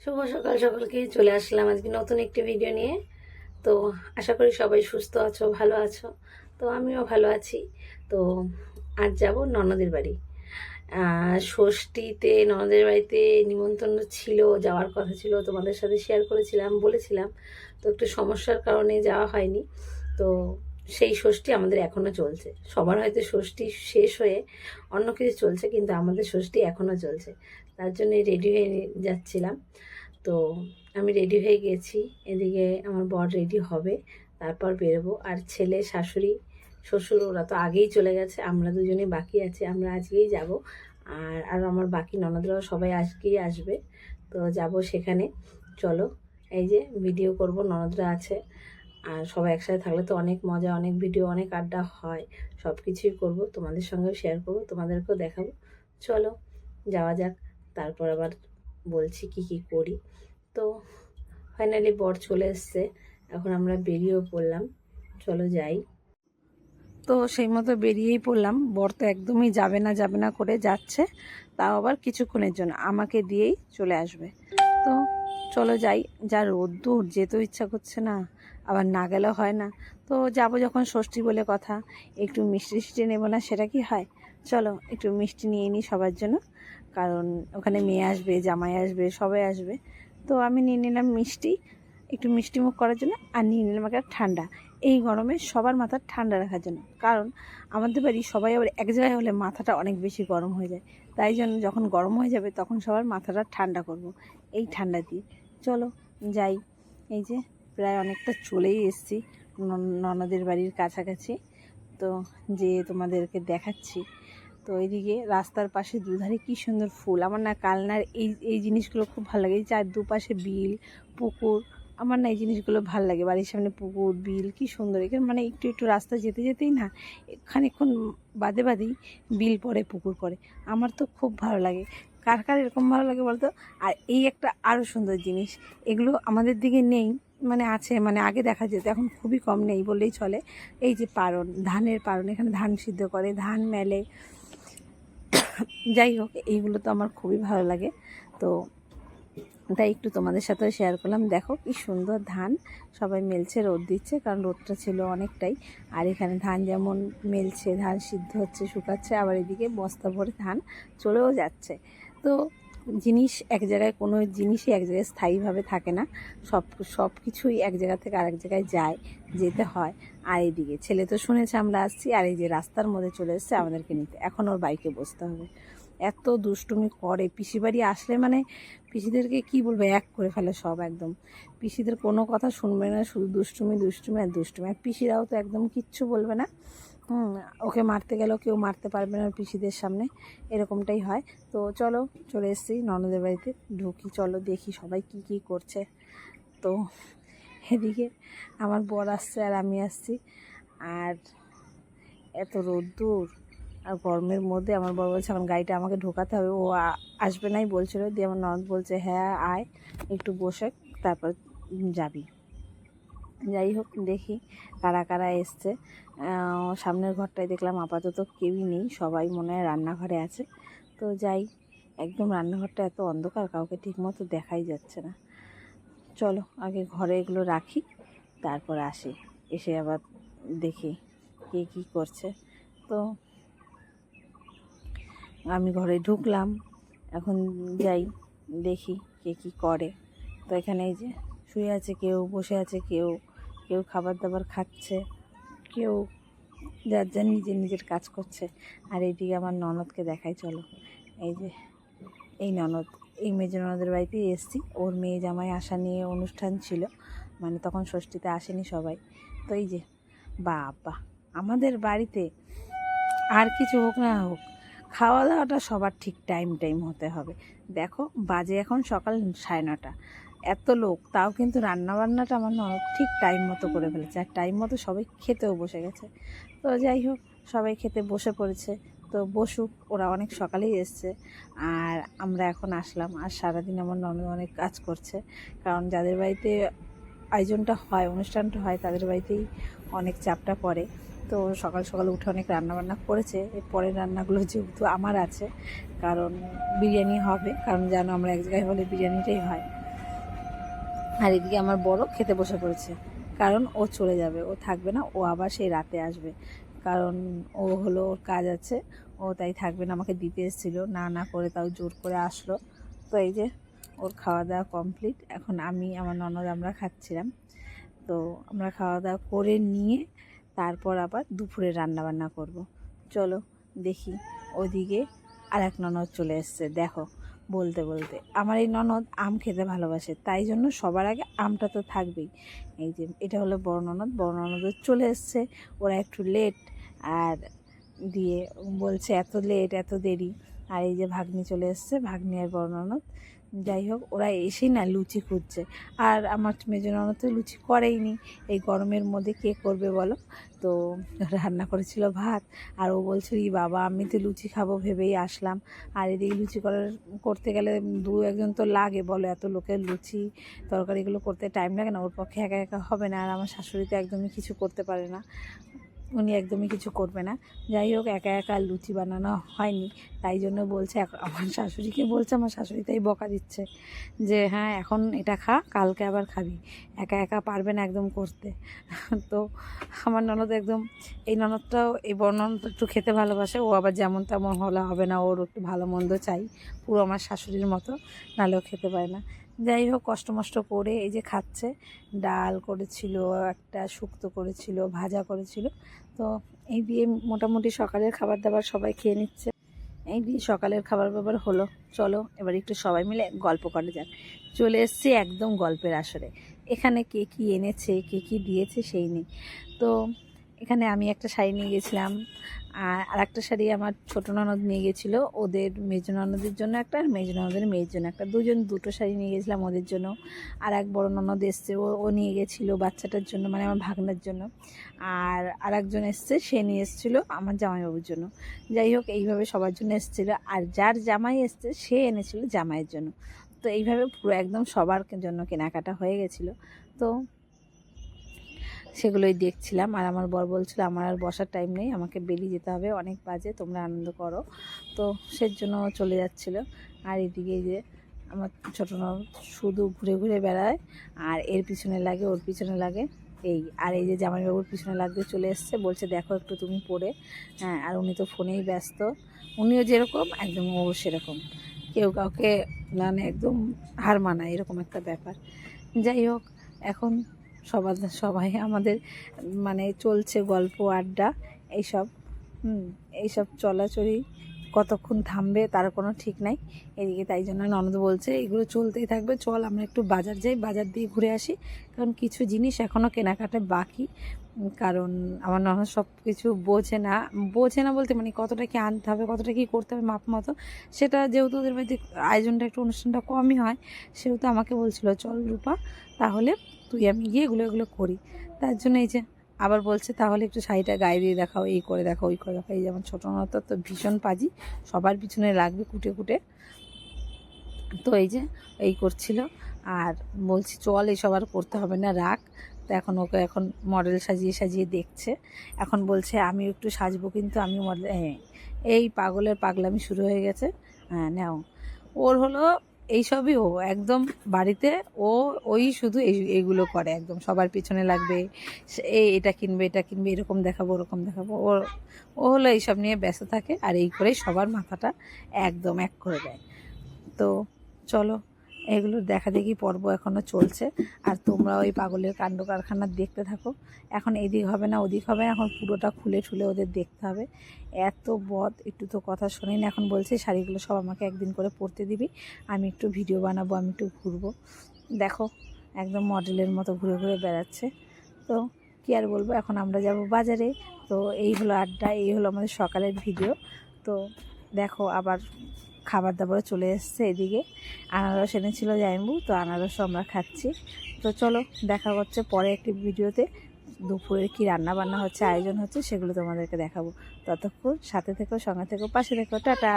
শুভ সকাল সকলকে চলে আসলাম আজকে নতুন একটি ভিডিও নিয়ে। তো আশা করি সবাই সুস্থ আছো, ভালো আছো। তো আমিও ভালো আছি। তো আজ যাব ননদের বাড়ি। ষষ্ঠীতে ননদের বাড়িতে নিমন্ত্রণ ছিল, যাওয়ার কথা ছিল, তোমাদের সাথে শেয়ার করেছিলাম, বলেছিলাম। তো একটু সমস্যার কারণে যাওয়া হয়নি। তো সেই ষষ্ঠী আমাদের এখনও চলছে। সবার হয়তো ষষ্ঠী শেষ হয়ে অন্য কিছু চলছে, কিন্তু আমাদের ষষ্ঠী এখনও চলছে। তার জন্য রেডি হয়ে যাচ্ছিলাম। তো আমি রেডি হয়ে গেছি, এদিকে আমার বর রেডি হবে, তারপর বেরোবো। আর ছেলে, শাশুড়ি, শ্বশুর ওরা তো আগেই চলে গেছে, আমরা দুজনে বাকি আছি, আমরা আজকেই যাব। আর আমার বাকি ননদরাও সবাই আজকেই আসবে। তো যাব সেখানে। চলো, এই যে ভিডিও করব, ননদরা আছে আর সবাই একসাথে থাকলে তো অনেক মজা, অনেক ভিডিও, অনেক আড্ডা হয়। সব কিছুই করবো, তোমাদের সঙ্গেও শেয়ার করবো, তোমাদেরকেও দেখাবো। চলো যাওয়া যাক, তারপর আবার বলছি কি কি করি। তো ফাইনালি বর চলে এসছে, এখন আমরা বেরিয়েও পড়লাম। চলো যাই। তো সেই মতো বেরিয়েই পড়লাম। বর তো একদমই যাবে না যাবে না করে যাচ্ছে, তাও আবার কিছুক্ষণের জন্য আমাকে দিয়েই চলে আসবে। তো চলো যাই। যা রোদ্দুর, যেতেও ইচ্ছা করছে না, আবার না গেলেও হয় না। তো যাব যখন, ষষ্ঠী বলে কথা, একটু মিষ্টি টিষ্টি নেবো না, সেটা কি হয়? চলো একটু মিষ্টি নিয়ে নিই সবার জন্য, কারণ ওখানে মেয়ে আসবে, জামাই আসবে, সবাই আসবে। তো আমি নিয়ে নিলাম মিষ্টি, একটু মিষ্টি মুখ করার জন্য, আর নিয়ে নিলাম একটা ঠান্ডা। এই গরমে সবার মাথা ঠান্ডা রাখার জন্য, কারণ আমাদের বাড়ি সবাই আবার এক জায়গায় হলে মাথাটা অনেক বেশি গরম হয়ে যায়। তাই জন্য যখন গরম হয়ে যাবে তখন সবার মাথাটা ঠান্ডা করব এই ঠান্ডা দিয়ে। চলো যাই। এই যে প্রায় অনেকটা চলেই এসেছি ননদের বাড়ির কাছাকাছি। তো যে তোমাদেরকে দেখাচ্ছি। তো এইদিকে রাস্তার পাশে দুধারে কি সুন্দর ফুল, আমার না কালনার এই এই জিনিসগুলো খুব ভালো লাগে। এই চার দুপাশে বিল, পুকুর, আমার না এই জিনিসগুলো ভালো লাগে। বাড়ির সামনে পুকুর, বিল, কি সুন্দর। এখানে মানে একটু একটু রাস্তা যেতে যেতেই না, খানিকক্ষণ বাদে বাদেই বিল পড়ে, পুকুর পড়ে। আমার তো খুব ভালো লাগে। কার কার এরকম ভালো লাগে বলতো? আর এই একটা আরও সুন্দর জিনিস, এগুলো আমাদের দিকে নেই, মানে আছে, মানে আগে দেখা যেত, এখন খুবই কম, নেই বললেই চলে। এই যে পারণ, ধানের পারণ, এখানে ধান সিদ্ধ করে, ধান মেলে। যাই হোক, এইগুলো তো আমার খুবই ভালো লাগে। তো তাই একটু তোমাদের সাথেও শেয়ার করলাম। দেখো কি সুন্দর ধান সবাই মেলছে, রোদ দিচ্ছে, কারণ রোদটা ছিল অনেকটাই। আর এখানে ধান যেমন মেলছে, ধান সিদ্ধ হচ্ছে, শুকাচ্ছে, আবার এদিকে বস্তা ভরে ধান চলেও যাচ্ছে। তো জিনিস এক জায়গায়, কোনো জিনিসই এক জায়গায় স্থায়ীভাবে থাকে না, সব কিছুই এক জায়গা থেকে আরেক জায়গায় যায়, যেতে হয়। আর এইদিকে ছেলে তো শুনেছে আমরা আসছি, আর এই যে রাস্তার মধ্যে চলে এসছে আমাদেরকে নিতে, এখন ওর বাইকে বসতে হবে। এত দুষ্টুমি করে, পিসি বাড়ি আসলে মানে পিসিদেরকে কি বলবো, এক করে ফেলে সব একদম। পিসিদের কোনো কথা শুনবে না, শুধু দুষ্টুমি দুষ্টুমি আর দুষ্টুমি। আর পিসিরাও তো একদম কিচ্ছু বলবে না। ওকে মারতে গেলেও কেউ মারতে পারবে না পিসিদের সামনে, এরকমটাই হয়। তো চলো, চলে এসেছি ননদের বাড়িতে, ঢুকি, চলো দেখি সবাই কি কি করছে। তো এদিকে আমার বর আসছে আর আমি আসছি, আর এত রোদ্দুর আর গরমের মধ্যে আমার বর বলছে এখন গাড়িটা আমাকে ঢোকাতে হবে। ও আসবে নাই বলছিল, দিয়ে আমার ননদ বলছে হ্যাঁ আয়, একটু বসে তারপর যাবি। যাই হোক, দেখি কারা কারা এসছে। সামনের ঘরটায় দেখলাম আপাতত কেউই নেই, সবাই মনে হয় রান্নাঘরে আছে। তো যাই, একদম রান্নাঘরটা এত অন্ধকার, কাউকে ঠিকমতো দেখাই যাচ্ছে না। চলো আগে ঘরে এগুলো রাখি, তারপর আসি, এসে আবার দেখি কে কী করছে। তো আমি ঘরে ঢুকলাম, এখন যাই দেখি কে কী করে। তো এখানে এই যে শুয়ে আছে কেউ, বসে আছে কেউ, কেউ খাবার দাবার খাচ্ছে, কেউ যার যার নিজের নিজের কাজ করছে। আর এইদিকে আমার ননদকে দেখাই, চলো। এই যে এই ননদ, এই মেজ ননদের বাড়িতেই এসেছি, ওর মেয়ে জামাই আসা নিয়ে অনুষ্ঠান ছিল, মানে তখন ষষ্ঠীতে আসেনি সবাই। তো এই যে বাবা, আমাদের বাড়িতে আর কিছু হোক না হোক, খাওয়া দাওয়াটা সবার ঠিক টাইম হতে হবে। দেখো বাজে এখন সকাল 9:30, এত লোক, তাও কিন্তু রান্নাবান্নাটা আমার ননদ ঠিক টাইম মতো করে ফেলেছে, আর টাইম মতো সবাই খেতেও বসে গেছে। তো যাই হোক, সবাই খেতে বসে পড়েছে। তো বসুক, ওরা অনেক সকালেই এসছে, আর আমরা এখন আসলাম। আর সারাদিন আমার ননদ অনেক কাজ করছে, কারণ যাদের বাড়িতে আয়োজনটা হয়, অনুষ্ঠানটা হয়, তাদের বাড়িতেই অনেক চাপটা পড়ে। তো সকাল সকাল উঠে অনেক রান্নাবান্না করেছে। এর পরের রান্নাগুলো যেহেতু আমার আছে, কারণ বিরিয়ানি হবে, কারণ জানো আমরা এক জায়গায় হলে বিরিয়ানিটাই হয়। আর এদিকে আমার বড় খেতে বসে পড়েছে, কারণ ও চলে যাবে, ও থাকবে না, ও আবার সেই রাতে আসবে, কারণ ও হলো ওর কাজ আছে, ও তাই থাকবে না, আমাকে দিতে এসেছিলো, না না করে তাও জোর করে আসলো। তো এই যে ওর খাওয়া দাওয়া কমপ্লিট, এখন আমি আমার ননদ আমরা খাচ্ছিলাম। তো আমরা খাওয়া দাওয়া করে নিয়ে তারপর আবার দুপুরে রান্না বান্না করব। চলো দেখি। ওদিকে আর এক ননদ চলে এসছে, দেখো বলতে বলতে। আমার এই ননদ আম খেতে ভালোবাসে, তাই জন্য সবার আগে আমটা তো থাকবেই। এই যে এটা হলো বড় ননদ, বড় ননদ চলে এসছে, ওরা একটু লেট, আর দিয়ে বলছে এত লেট এত দেরি। আর এই যে ভাগ্নি চলে এসছে, ভাগ্নি আর বড় ননদ। যাই হোক, ওরা এসেই না লুচি খুঁজছে, আর আমার মেজো ননদ তো লুচি করেইনি, এই গরমের মধ্যে কে করবে বলো। তো রান্না করেছিল ভাত, আর ও বলছিল ই বাবা আমি তো লুচি খাবো ভেবেই আসলাম। আর এদিকে লুচি করতে গেলে দু একজন তো লাগে বলো, এত লোকের লুচি তরকারিগুলো করতে টাইম লাগে না, ওর পক্ষে একা একা হবে না। আর আমার শাশুড়ি তো একদমই কিছু করতে পারে না, উনি একদমই কিছু করবে না। যাই হোক, একা একা লুচি বানানো হয়নি, তাই জন্য বলছে, আমার শাশুড়িকে বলছে, আমার শাশুড়ি তাই বকা দিচ্ছে যে হ্যাঁ এখন এটা খা, কালকে আবার খাবি, একা একা পারবে না একদম করতে। তো আমার ননদ একদম, এই ননদটাও, এই বড় ননদ একটু খেতে ভালোবাসে, ও আবার যেমন তেমন হলে হবে না, ওর একটু ভালো মন্দ চাই, পুরো আমার শাশুড়ির মতো, নাহলেও খেতে পারে না। যাই হোক, কষ্ট মষ্ট করে এই যে খাচ্ছে, ডাল করেছিল, একটা শুক্তো করেছিল, ভাজা করেছিল। তো এই দিয়ে মোটামুটি সকালের খাবার দাবার সবাই খেয়ে নিচ্ছে। এই দিয়ে সকালের খাবার দাবার হলো। চলো এবার একটু সবাই মিলে গল্প করা যাক। চলে এসছি একদম গল্পের আসরে। এখানে কে কী এনেছে, কে কী দিয়েছে সেই নেই। তো এখানে আমি একটা শাড়ি নিয়ে গেছিলাম, আর একটা শাড়ি আমার ছোটো ননদ নিয়ে গেছিলো, ওদের মেজো ননদের জন্য একটা, আর মেজো ননদের মেয়ের জন্য একটা, দুটো শাড়ি নিয়ে গেছিলাম ওদের জন্য। আর এক বড় ননদ এসছে, ও নিয়ে গেছিলো বাচ্চাটার জন্য, মানে আমার ভাগনার জন্য। আর একজন এসছে, সে নিয়ে এসেছিলো আমার জামাইবাবুর জন্য। যাই হোক, এইভাবে সবার জন্য এসেছিলো, আর যার জামাই এসছে সে এনেছিল জামাইয়ের জন্য। তো এইভাবে পুরো একদম সবার জন্য কেনাকাটা হয়ে গেছিলো। তো সেগুলোই দেখছিলাম, আর আমার বর বলছিল আমার আর বসার টাইম নেই, আমাকে বেরিয়ে যেতে হবে, অনেক বাজে, তোমরা আনন্দ করো। তো সেজন্য চলে যাচ্ছিল। আর এদিকে যে আমার ছোটো ননদ শুধু ঘুরে ঘুরে বেড়ায়, আর এর পিছনে লাগে ওর পিছনে লাগে, আর এই যে জামাইবাবুর পিছনে লাগতে চলে এসছে, বলছে দেখো একটু তুমি পড়ে। হ্যাঁ, আর উনি তো ফোনেই ব্যস্ত, উনিও যেরকম একদম ও সেরকম, কেউ কাউকে মানে একদম হার মানায়, এরকম একটা ব্যাপার। যাই হোক, এখন সবাই আমাদের মানে চলছে গল্প আড্ডা এইসব, এইসব চলাচলি কতক্ষণ থামবে তার কোনো ঠিক নাই এদিকে। তাই জন্য ননদ বলছে এগুলো চলতেই থাকবে, চল আমরা একটু বাজার যাই, বাজার দিয়ে ঘুরে আসি, কারণ কিছু জিনিস এখনও কেনাকাটা বাকি। কারণ আমার ননদ সব কিছু বোঝে না বলতে মানে কতটা কি আনতে হবে, কতটা কি করতে হবে মাপ মতো, সেটা যেহেতু ওদের বাড়িতে আয়োজনটা একটু অনুষ্ঠানটা কমই হয়, সেহেতু আমাকে বলছিল চল রূপা তাহলে তুই আমি গিয়ে এগুলো করি। তার জন্য এই যে আবার বলছে তাহলে একটু শাড়িটা গায়ে দিয়ে দেখাও, এই করে দেখাও, ওই করে দেখাও। এই যেমন ছোটো ননদ তো ভীষণ পাজি, সবার পিছনে লাগবে কুটে কুটে। তো এই যে এই করছিল, আর বলছি চল এইসব আর করতে হবে না, রাখ। তো এখন ওকে এখন মডেল সাজিয়ে সাজিয়ে দেখছে, এখন বলছে আমি একটু সাজবো, কিন্তু আমি মডেল, এই পাগলের পাগলামি শুরু হয়ে গেছে। হ্যাঁ নাও, ওর হলো এইসবই, ও একদম বাড়িতে ওই শুধু এইগুলো করে, একদম সবার পিছনে লাগবে, এটা কিনবে এটা কিনবে, এরকম দেখাবো ওরকম দেখাবো, ও হলো এইসব নিয়ে ব্যস্ত থাকে, আর এই করেই সবার মাথাটা একদম এক করে দেয়। তো চলো, এগুলোর দেখা দেখি পর্ব এখনও চলছে, আর তোমরা ওই পাগলের কাণ্ড কারখানা দেখতে থাকো। এখন এদিক হবে না ওদিক হবে না, এখন পুরোটা খুলে ঠুলে ওদের দেখতে হবে। এত বদ, একটু তো কথা শোনেই না। এখন বলছে শাড়িগুলো সব আমাকে একদিন করে পরতে দিবি, আমি একটু ভিডিও বানাবো, আমি একটু ঘুরবো। দেখো একদম মডেলের মতো ঘুরে ঘুরে বেড়াচ্ছে। তো কী আর বলবো, এখন আমরা যাব বাজারে। তো এই হলো আড্ডা, এই হলো আমাদের সকালের ভিডিও। তো দেখো আবার খাবার দাবারও চলে এসছে এদিকে, আনারস এনেছিল জাইম্বু, তো আনারসও আমরা খাচ্ছি। তো চলো দেখা হচ্ছে পরে একটি ভিডিওতে, দুপুরের কী রান্না বান্না হচ্ছে, আয়োজন হচ্ছে, সেগুলো তোমাদেরকে দেখাবো। ততক্ষণ সাথে থেকো, সঙ্গে থেকো, পাশে থেকো, টাটা।